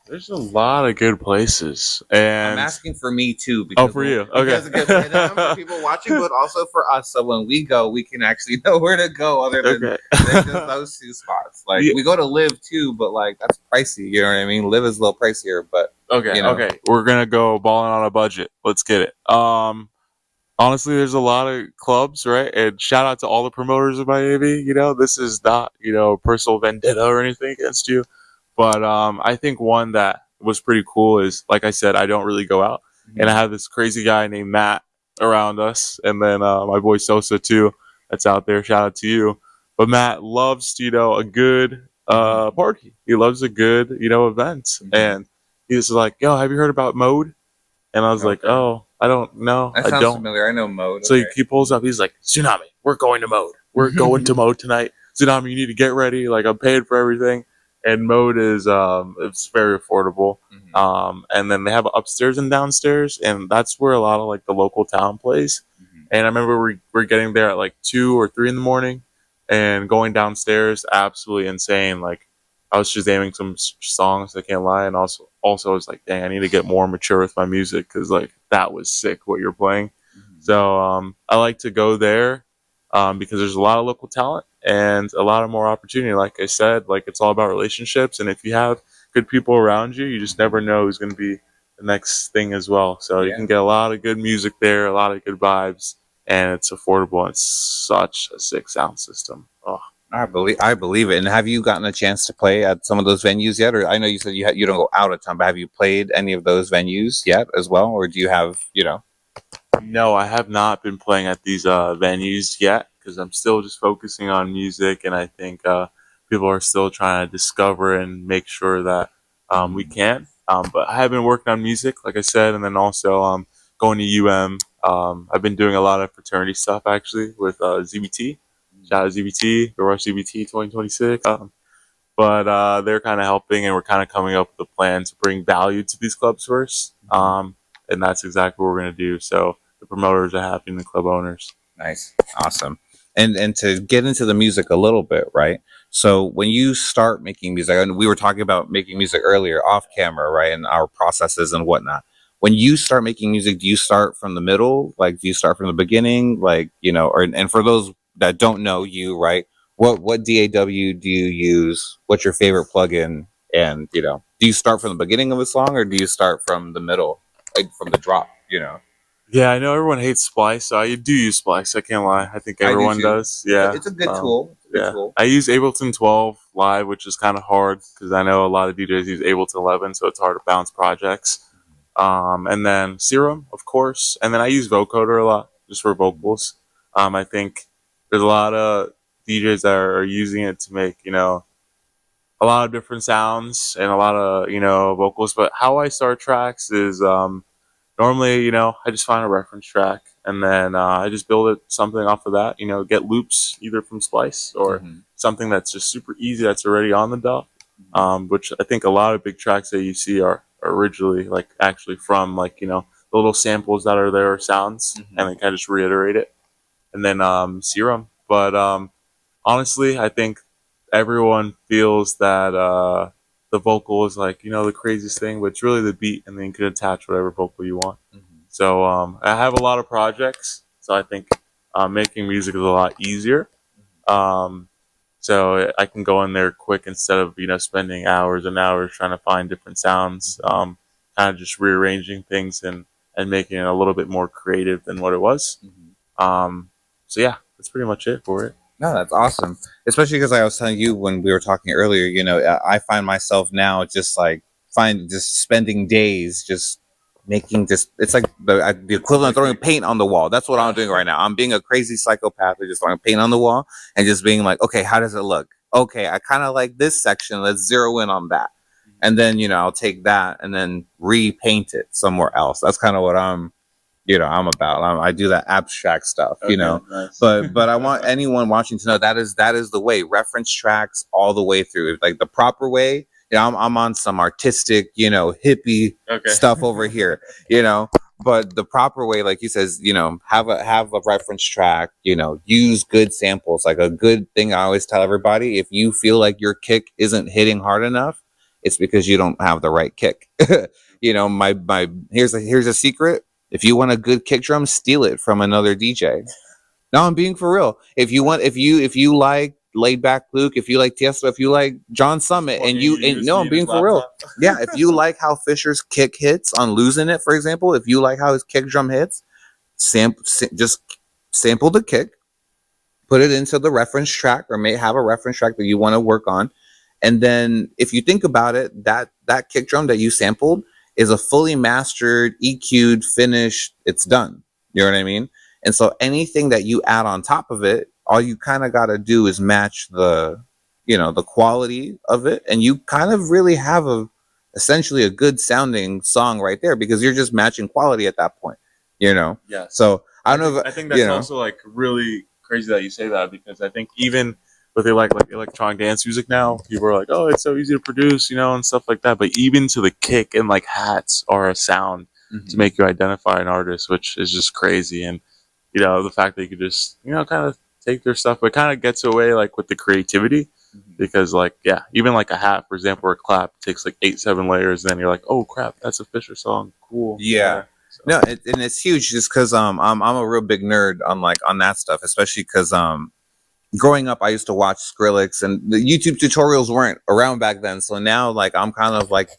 There's a lot of good places, and I'm asking for me too. Because for you, okay. Because for people watching, but also for us. So when we go, we can actually know where to go other than just those two spots. Like we go to Live too, but like that's pricey. You know what I mean? Live is a little pricier, but okay. We're gonna go balling on a budget. Let's get it. Honestly, there's a lot of clubs, right? And shout out to all the promoters of Miami. This is not personal vendetta or anything against you. But I think one that was pretty cool is, like I said, I don't really go out. And I have this crazy guy named Matt around us. And then my boy Sosa, too, that's out there. Shout out to you. But Matt loves, a good party. He loves a good, event. And he's like, yo, have you heard about Mode? And I was like, oh, I don't know. That sounds familiar. I know Mode. So he pulls up. He's like, Tsunami, we're going to Mode. We're going to Mode tonight. Tsunami, you need to get ready. Like, I'm paid for everything. And Mode is it's very affordable. And then they have upstairs and downstairs, and that's where a lot of the local town plays. And I remember we're getting there at 2 or 3 in the morning, and going downstairs, absolutely insane. I was just aiming some songs, I can't lie, and also I was like, dang, I need to get more mature with my music because that was sick what you're playing. So I like to go there because there's a lot of local talent and a lot of more opportunity. Like I said, it's all about relationships, and if you have good people around you, you just never know who's going to be the next thing as well. So you can get a lot of good music there, a lot of good vibes, and it's affordable. And it's such a sick sound system. Oh. I believe it. And have you gotten a chance to play at some of those venues yet? Or I know you said you don't go out a ton, but have you played any of those venues yet as well? Or do you have, No, I have not been playing at these venues yet because I'm still just focusing on music, and I think people are still trying to discover and make sure that we can. But I have been working on music, like I said, and then also going to UM. I've been doing a lot of fraternity stuff actually with ZBT. Shout out ZBT, Go Rush ZBT 2026. But they're kind of helping, and we're kind of coming up with a plan to bring value to these clubs first. And that's exactly what we're going to do. So the promoters are happy and the club owners. Nice. Awesome. And to get into the music a little bit, right? So when you start making music, and we were talking about making music earlier off camera, right? And our processes and whatnot. When you start making music, do you start from the middle? Like, do you start from the beginning? Like, or, and for those that don't know you, right? What DAW do you use? What's your favorite plugin? And, do you start from the beginning of a song or do you start from the middle, like from the drop, Yeah, I know everyone hates Splice, so I do use Splice. I can't lie. I think everyone does. Yeah, it's a good tool. I use Ableton 12 Live, which is kind of hard because I know a lot of DJs use Ableton 11, so it's hard to bounce projects. And then Serum, of course, and then I use vocoder a lot just for vocals. I think there's a lot of DJs that are using it to make a lot of different sounds and a lot of vocals. But how I start tracks is normally, I just find a reference track and then I just build it something off of that. Get loops either from Splice or something that's just super easy that's already on the DAW. Which I think a lot of big tracks that you see are originally like actually from like the little samples that are there or sounds, and they kind of just reiterate it. And then Serum, but honestly, I think everyone feels that the vocal is like the craziest thing, but it's really the beat, and then you can attach whatever vocal you want. So I have a lot of projects, so I think making music is a lot easier. So I can go in there quick instead of spending hours and hours trying to find different sounds. Kind of just rearranging things and making it a little bit more creative than what it was. So yeah, that's pretty much it for it. No, that's awesome. Especially because I was telling you when we were talking earlier, I find myself now just spending days just making it's like the equivalent of throwing paint on the wall. That's what I'm doing right now. I'm being a crazy psychopath of just throwing paint on the wall and just being like, okay, how does it look? Okay, I kind of like this section. Let's zero in on that. And then, I'll take that and then repaint it somewhere else. That's kind of what I'm about. I do that abstract stuff, Nice. but I want anyone watching to know that is the way. Reference tracks all the way through, like the proper way. I'm on some artistic, hippie stuff over here, but the proper way, like he says, have a reference track, use good samples. Like a good thing I always tell everybody, if you feel like your kick isn't hitting hard enough, it's because you don't have the right kick. My here's a secret. If you want a good kick drum, steal it from another DJ. No, I'm being for real. If you like Laid Back Luke, if you like Tiesto, if you like John Summit, I'm being for real. Yeah, if you like how Fisher's kick hits on Losing It, for example, if you like how his kick drum hits, just sample the kick, put it into the reference track, or may have a reference track that you want to work on, and then if you think about it, that kick drum that you sampled is a fully mastered, EQ'd, finished, it's done. You know what I mean? And so anything that you add on top of it, all you kind of got to do is match the quality of it. And you kind of really have essentially a good sounding song right there because you're just matching quality at that point, Yeah. So I think that's also like really crazy that you say that because I think even but they like electronic dance music now. People are like, oh, it's so easy to produce, and stuff like that. But even to the kick and like hats are a sound to make you identify an artist, which is just crazy. And the fact that you could just kind of take their stuff, but kind of gets away like with the creativity because even like a hat, for example, or a clap takes like 8-7 layers. And then you're like, oh crap, that's a Fisher song. Cool. Yeah. So. No, and it's huge just because I'm a real big nerd on that stuff, especially because growing up, I used to watch Skrillex, and the YouTube tutorials weren't around back then. So now, I'm kind of like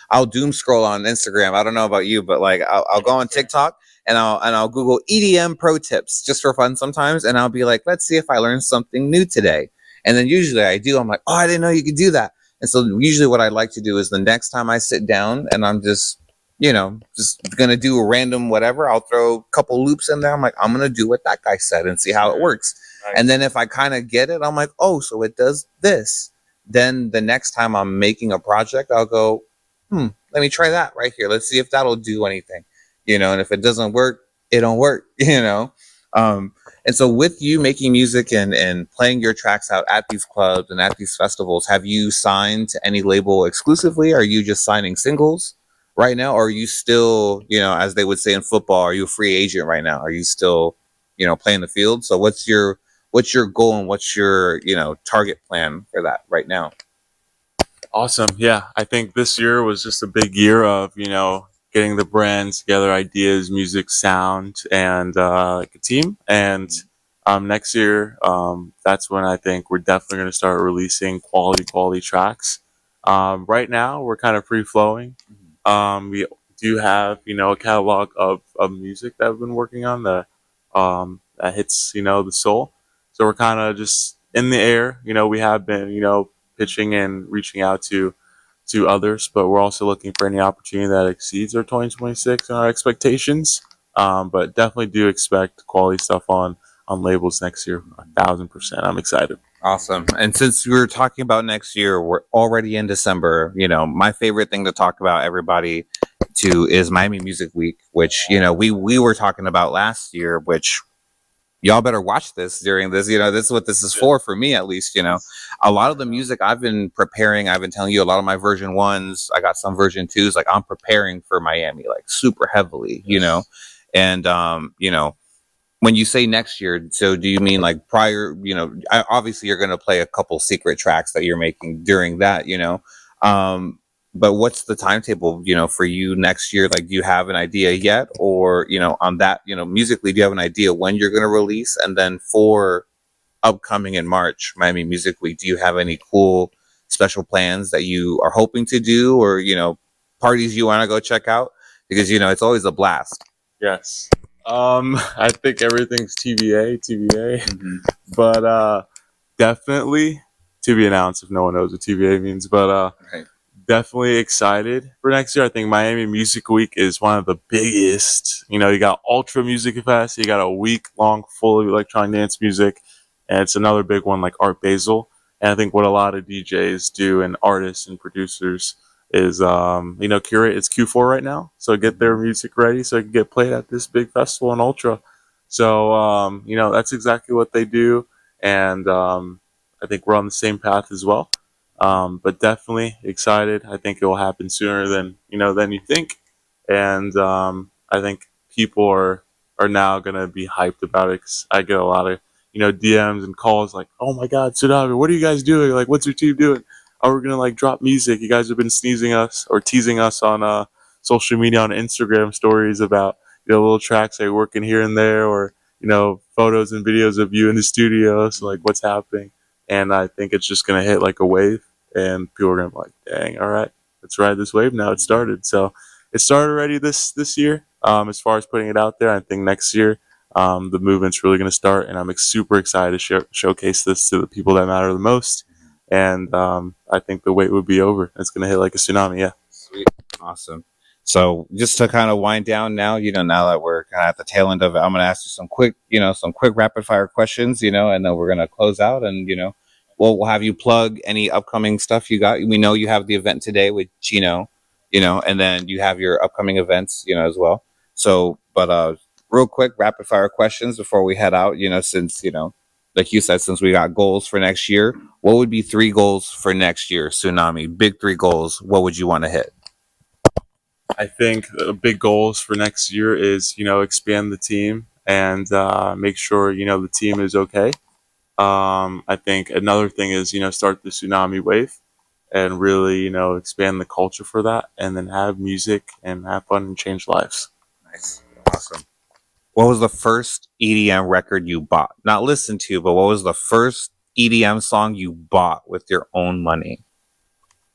I'll doom scroll on Instagram. I don't know about you, but I'll go on TikTok and I'll Google EDM pro tips just for fun sometimes, and I'll be like, let's see if I learned something new today. And then usually I do, I'm like, oh, I didn't know you could do that. And so usually what I like to do is the next time I sit down and I'm just, just gonna do a random whatever, I'll throw a couple loops in there. I'm like, I'm gonna do what that guy said and see how it works. Nice. And then if I kind of get it, I'm like, oh, so it does this. Then the next time I'm making a project, I'll go, let me try that right here. Let's see if that'll do anything, and if it doesn't work, it don't work, and so with you making music and playing your tracks out at these clubs and at these festivals, have you signed to any label exclusively? Are you just signing singles right now? Or are you still, as they would say in football, are you a free agent right now? Are you still, playing the field? So what's your goal and what's your, target plan for that right now? Awesome. Yeah. I think this year was just a big year of, getting the brands together, ideas, music, sound, and like a team. And next year, that's when I think we're definitely going to start releasing quality tracks. Right now, we're kind of free flowing. We do have, a catalog of music that we've been working on that hits, the soul. So we're kind of just in the air. We have been, pitching and reaching out to others, but we're also looking for any opportunity that exceeds our 2026 and our expectations. But definitely do expect quality stuff on labels next year. 1,000%. I'm excited. Awesome. And since we were talking about next year, we're already in December. My favorite thing to talk about, everybody, too, is Miami Music Week, which we were talking about last year, which y'all better watch this during this. This is what this is for me, at least. A lot of the music I've been preparing, I've been telling you, a lot of my version 1s, I got some version 2s, like I'm preparing for Miami, like super heavily, and when you say next year, so do you mean like prior, obviously you're going to play a couple secret tracks that you're making during that, but what's the timetable, for you next year? Like, do you have an idea yet? Or, on that, musically, do you have an idea when you're going to release? And then for upcoming in March, Miami Music Week, do you have any cool special plans that you are hoping to do, or, parties you want to go check out? Because, it's always a blast. Yes. I think everything's TBA, but definitely to be announced if no one knows what TBA means. But right. Definitely excited for next year. I think Miami Music Week is one of the biggest. You got Ultra Music Fest, you got a week long full of electronic dance music, and it's another big one like Art Basel. And I think what a lot of DJs do and artists and producers is curate. It's Q4 right now, so get their music ready so it can get played at this big festival in Ultra. So that's exactly what they do, and I think we're on the same path as well. But definitely excited. I think it will happen sooner than you think, and I think people are now gonna be hyped about it. 'Cause I get a lot of DMs and calls like, "Oh my God, Tsunami, what are you guys doing? Like, what's your team doing? Oh, we're gonna like drop music. You guys have been sneezing us or teasing us on social media, on Instagram stories about little tracks like working here and there, or photos and videos of you in the studio. So like, what's happening?" And I think it's just gonna hit like a wave, and people are gonna be like, "Dang, all right, let's ride this wave now." It started, so it started already this year. As far as putting it out there, I think next year the movement's really gonna start, and I'm super excited to showcase this to the people that matter the most. And I think the wait would be over. It's going to hit like a tsunami. Yeah. Sweet. Awesome. So just to kind of wind down now, now that we're kind of at the tail end of it, I'm going to ask you some quick rapid fire questions, and then we're going to close out, and, we'll have you plug any upcoming stuff you got. We know you have the event today with Chino, and then you have your upcoming events, as well. So, but real quick rapid fire questions before we head out, since, like you said, since we got goals for next year, what would be 3 goals for next year? Tsunami, big 3 goals. What would you want to hit? I think big goals for next year is, expand the team and make sure, the team is okay. I think another thing is, start the Tsunami wave and really, expand the culture for that, and then have music and have fun and change lives. Nice. Awesome. What was the first EDM record you bought? Not listened to, but what was the first EDM song you bought with your own money?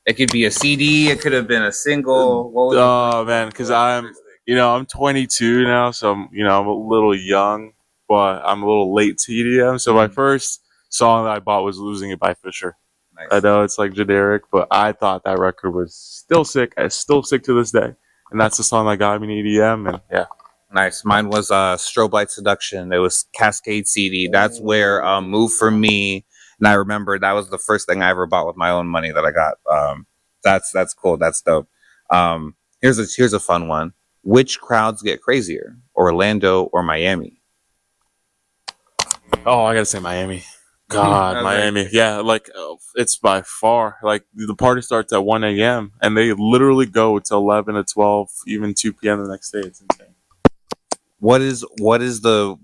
It could be a CD. It could have been a single. Oh man, because I'm 22 now, so I'm a little young, but I'm a little late to EDM. So my first song that I bought was "Losing It" by Fisher. Nice. I know it's like generic, but I thought that record was still sick. It's still sick to this day, and that's the song that got me in EDM. And yeah, nice. Mine was Strobe Light Seduction. It was Cascade CD. That's where Move For Me. And I remember that was the first thing I ever bought with my own money that I got. That's cool. That's dope. Here's a fun one. Which crowds get crazier, Orlando or Miami? oh, I gotta say Miami. God, Miami. Yeah, like it's by far like the party starts at 1 a.m. and they literally go to 11 to 12, even 2 p.m. the next day. It's insane. What is the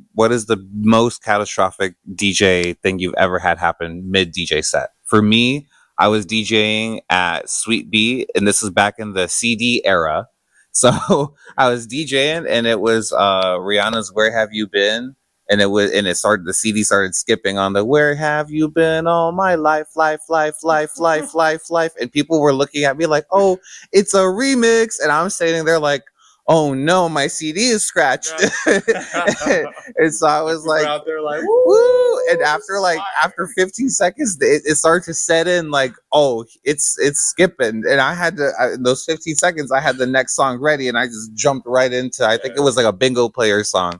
most catastrophic DJ thing you've ever had happen mid DJ set? For me, I was DJing at Sweet B, and this was back in the CD era. So I was DJing, and it was Rihanna's "Where Have You Been," and the CD started skipping on the "Where Have You Been All My Life, life, life, life, life, life, life," and people were looking at me like, "Oh, it's a remix," and I'm sitting there like, oh no, my CD is scratched. And so I was like, out there like, woo! And after 15 seconds, it started to set in like, oh, it's skipping. And I had to, in those 15 seconds, I had the next song ready, and I just jumped right into, I think it was like a bingo player song.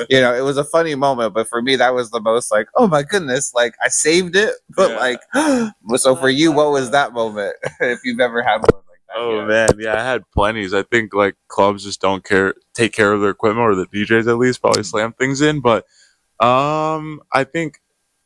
You know, it was a funny moment, but for me, that was the most like, oh my goodness, like I saved it, but like, so for you, what was that moment? If you've ever had one? oh man, yeah, I had plenties. I think like clubs just don't take care of their equipment, or the DJs at least probably slam things in. But I think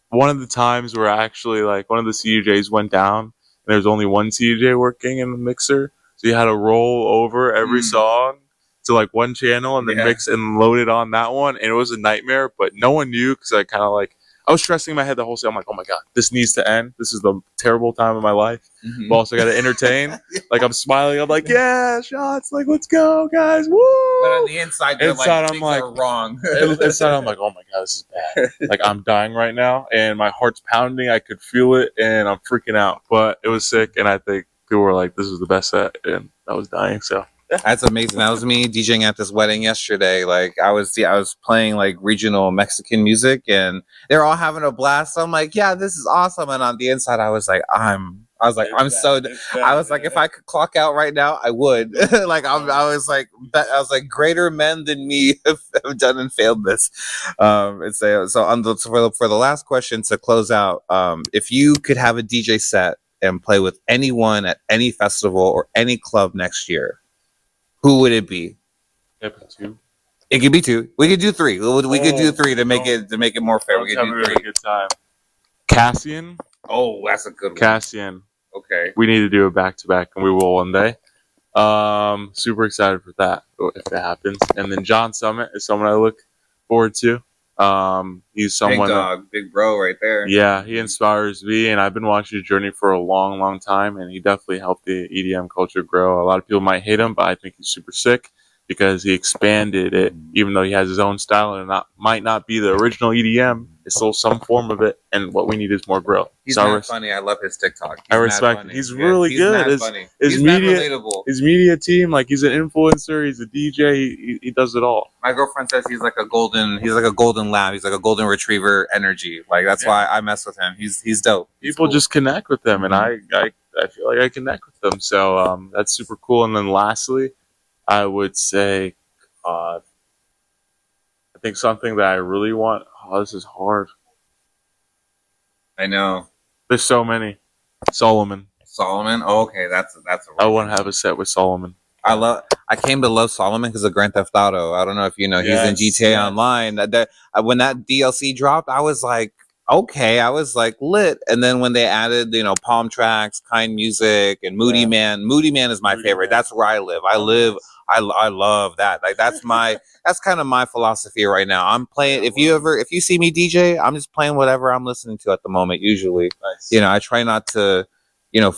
one of the times where actually like one of the CDJs went down, and there's only one CDJ working in the mixer, so you had to roll over every song to like one channel and then mix and load it on that one, and it was a nightmare. But no one knew because I kind of like. I was stressing in my head the whole day. I'm like, oh my God, this needs to end. This is the terrible time of my life. But also got to entertain. Like, I'm smiling. I'm like, yeah, shots. Like, let's go, guys. Woo! But on the inside, you're like, things are wrong. Inside, I'm like, oh my God, this is bad. Like, I'm dying right now. And my heart's pounding. I could feel it. And I'm freaking out. But it was sick. And I think people were like, this is the best set. And I was dying. So. That's amazing. That was me DJing at this wedding yesterday. Like I was playing like regional Mexican music, and they're all having a blast. So I'm like, yeah, this is awesome. And on the inside, I was like, if I could clock out right now, I would. Like I was like, greater men than me have done and failed this. And so for the last question to close out, if you could have a DJ set and play with anyone at any festival or any club next year, who would it be? Two. It could be two. We could do three. We could do three to make it more fair. We could do three. Good time. Cassian. Oh, that's a good one. Cassian. Okay. We need to do a back-to-back, and we will one day. Super excited for that if that happens. And then John Summit is someone I look forward to. He's someone big dog, big bro right there. Yeah, he inspires me, and I've been watching his journey for a long, long time, and he definitely helped the EDM culture grow. A lot of people might hate him, but I think he's super sick because he expanded it, even though he has his own style and might not be the original EDM. It's still some form of it, and what we need is more growth. He's not funny. I love his TikTok. I respect. He's really good. His media team, like he's an influencer, he's a DJ. He does it all. My girlfriend says he's like a golden lab. He's like a golden retriever energy. Like that's why I mess with him. He's dope. People just connect with him, and I feel like I connect with them. So that's super cool. And then lastly, I would say, I think something that I really want. Oh, this is hard. I know. There's so many. Solomon. Oh, okay, that's a. I want to have a set with Solomon. I came to love Solomon because of Grand Theft Auto. I don't know if you know, he's in GTA Online. When that DLC dropped, I was like, okay, I was like lit. And then when they added, Palm Tracks, Kind Music, and Moody Man. Moody Man is my favorite. That's where I live. I love that. Like that's kind of my philosophy right now. I'm playing. If you see me DJ, I'm just playing whatever I'm listening to at the moment. Usually, nice. I try not to,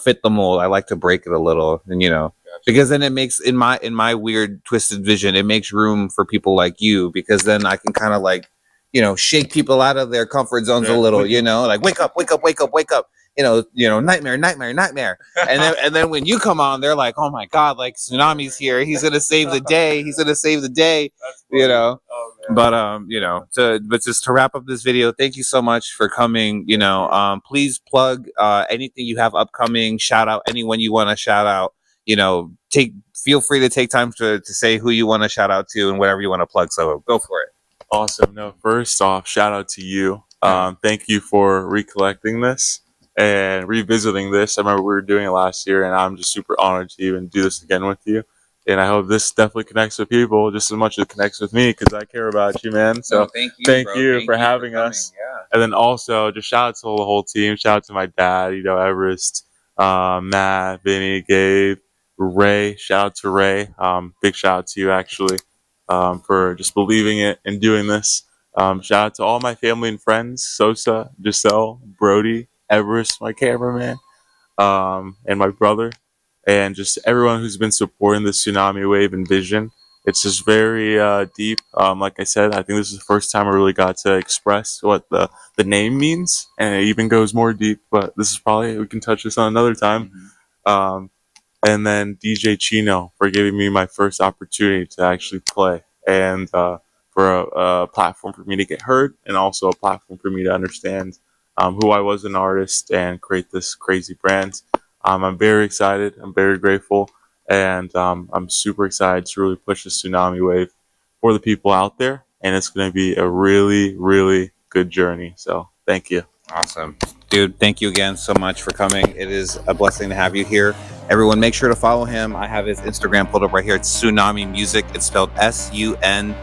fit the mold. I like to break it a little, and because then it makes in my weird twisted vision, it makes room for people like you, because then I can kind of like, shake people out of their comfort zones a little. Like wake up. Nightmare. And then when you come on, they're like, oh my God, like Tsunami's here. He's going to save the day. But just to wrap up this video, thank you so much for coming. Please plug anything you have upcoming, shout out anyone you want to shout out. Feel free to take time to say who you want to shout out to and whatever you want to plug. So go for it. Awesome. No, first off, shout out to you. Thank you for recollecting this and revisiting this. I remember we were doing it last year, and I'm just super honored to even do this again with you. And I hope this definitely connects with people just as much as it connects with me, because I care about you, man. So thank you for having us. Yeah. And then also just shout out to the whole team. Shout out to my dad, Everest, Matt, Vinny, Gabe, Ray. Shout out to Ray. Big shout out to you, actually, for just believing it and doing this. Shout out to all my family and friends, Sosa, Giselle, Brody, Everest, my cameraman, and my brother, and just everyone who's been supporting the Tsunami Wave and Vision. It's just very deep. Like I said, I think this is the first time I really got to express what the name means, and it even goes more deep, but this is probably, we can touch this on another time. And then DJ Chino for giving me my first opportunity to actually play, and for a platform for me to get heard, and also a platform for me to understand who I was as an artist and create this crazy brand. I'm very excited. I'm very grateful. And I'm super excited to really push the Tsunami Wave for the people out there. And it's going to be a really, really good journey. So thank you. Awesome. Dude, thank you again so much for coming. It is a blessing to have you here. Everyone, make sure to follow him. I have his Instagram pulled up right here. It's Tsunami Music. It's spelled SUNAME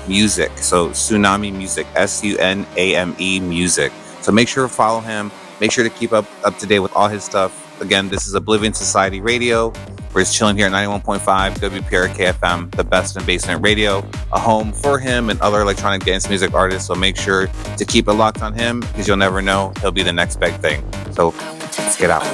Music. So Tsunami Music, SUNAME Music. So make sure to follow him. Make sure to keep up to date with all his stuff. Again, this is Oblivion Society Radio. We're just chilling here at 91.5 WPRK FM, the best in basement radio, a home for him and other electronic dance music artists. So make sure to keep it locked on him, because you'll never know, he'll be the next big thing. So let's get out.